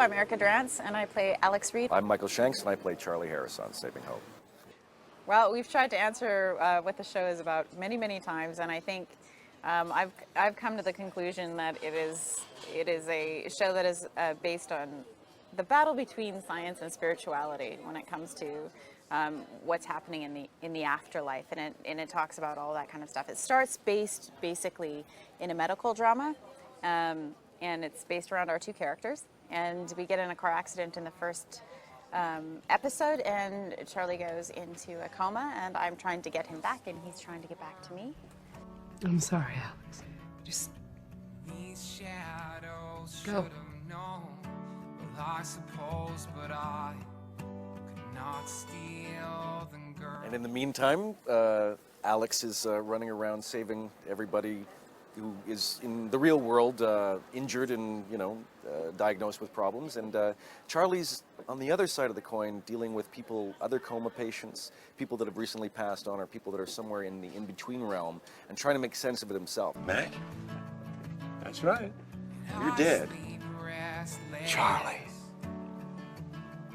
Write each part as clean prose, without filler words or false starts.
I'm Erica Durance, and I play Alex Reed. I'm Michael Shanks, and I play Charlie Harris on Saving Hope. Well, we've tried to answer what the show is about many, many times, and I think I've come to the conclusion that it is a show that is based on the battle between science and spirituality when it comes to what's happening in the afterlife, and it talks about all that kind of stuff. It starts basically in a medical drama, and it's based around our two characters. And we get in a car accident in the first episode, and Charlie goes into a coma, and I'm trying to get him back, and he's trying to get back to me. I'm sorry, Alex. Just go. I suppose, but I could not steal the girl. And in the meantime, Alex is running around saving everybody who is in the real world injured and, diagnosed with problems. And Charlie's on the other side of the coin dealing with people, other coma patients, people that have recently passed on, or people that are somewhere in the in-between realm, and trying to make sense of it himself. Mac? That's right. You're dead. Charlie,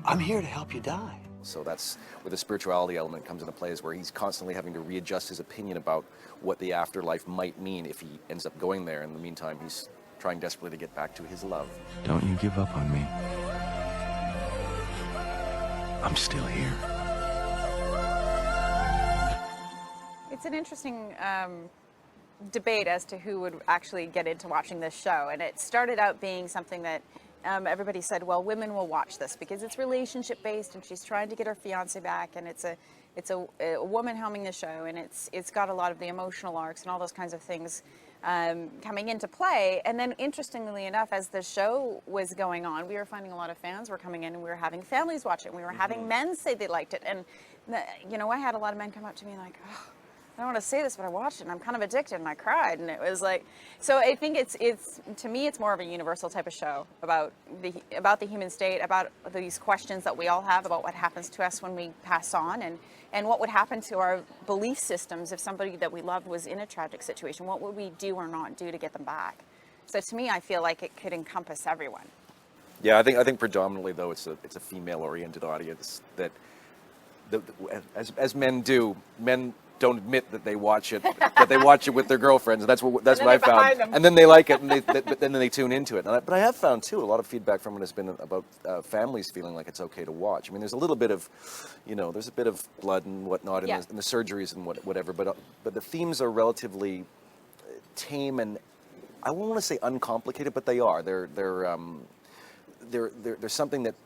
I'm here to help you die. So that's where the spirituality element comes into play, is where he's constantly having to readjust his opinion about what the afterlife might mean if he ends up going there. In the meantime, he's trying desperately to get back to his love. Don't you give up on me. I'm still here. It's an interesting debate as to who would actually get into watching this show, and it started out being something that everybody said, well, women will watch this because it's relationship based, and she's trying to get her fiance back, and it's a woman helming the show, and it's got a lot of the emotional arcs and all those kinds of things coming into play. And then, interestingly enough, as the show was going on, we were finding a lot of fans were coming in, and we were having families watch it, and we were having men say they liked it, and I had a lot of men come up to me like, oh, I don't want to say this, but I watched it and I'm kind of addicted, and I cried, and it was like, so I think it's to me it's more of a universal type of show about the human state, about these questions that we all have about what happens to us when we pass on, and what would happen to our belief systems if somebody that we loved was in a tragic situation. What would we do or not do to get them back? So to me, I feel like it could encompass everyone. Yeah, I think predominantly though it's a female-oriented audience that as men do. Men don't admit that they watch it, with their girlfriends, and that's what I found. And then they like it, and but then they tune into it. But I have found too a lot of feedback from it has been about families feeling like it's okay to watch. I mean, there's a little bit of, there's a bit of blood and whatnot in the surgeries and whatever, but the themes are relatively tame, and I won't want to say uncomplicated, but they are. They're something that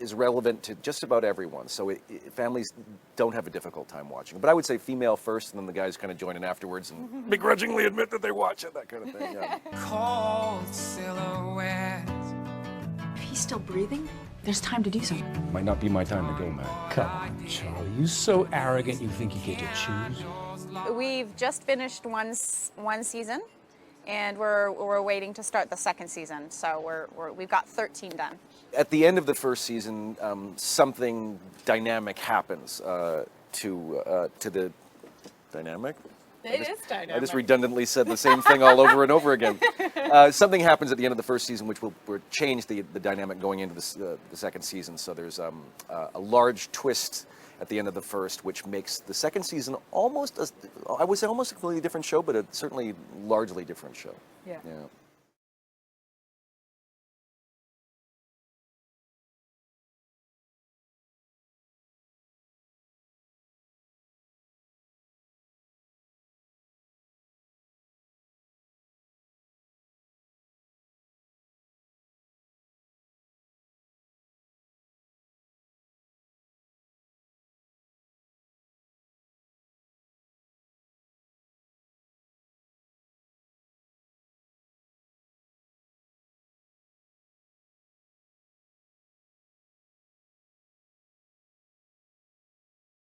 is relevant to just about everyone, so families don't have a difficult time watching. But I would say female first, and then the guys kind of join in afterwards and begrudgingly admit that they watch it, that kind of thing. Yeah. Cold silhouette. If he's still breathing, there's time to do something. Might not be my time to go, Mac. Come on, Charlie. You so arrogant you think you get to choose? We've just finished one season, and we're waiting to start the second season. So we've got 13 done. At the end of the first season, something dynamic happens to the dynamic. It is dynamic. I just redundantly said the same thing all over and over again. Something happens at the end of the first season which will change the dynamic going into the second season. So there's a large twist at the end of the first, which makes the second season I would say almost a completely different show, but a certainly largely different show. Yeah. Yeah.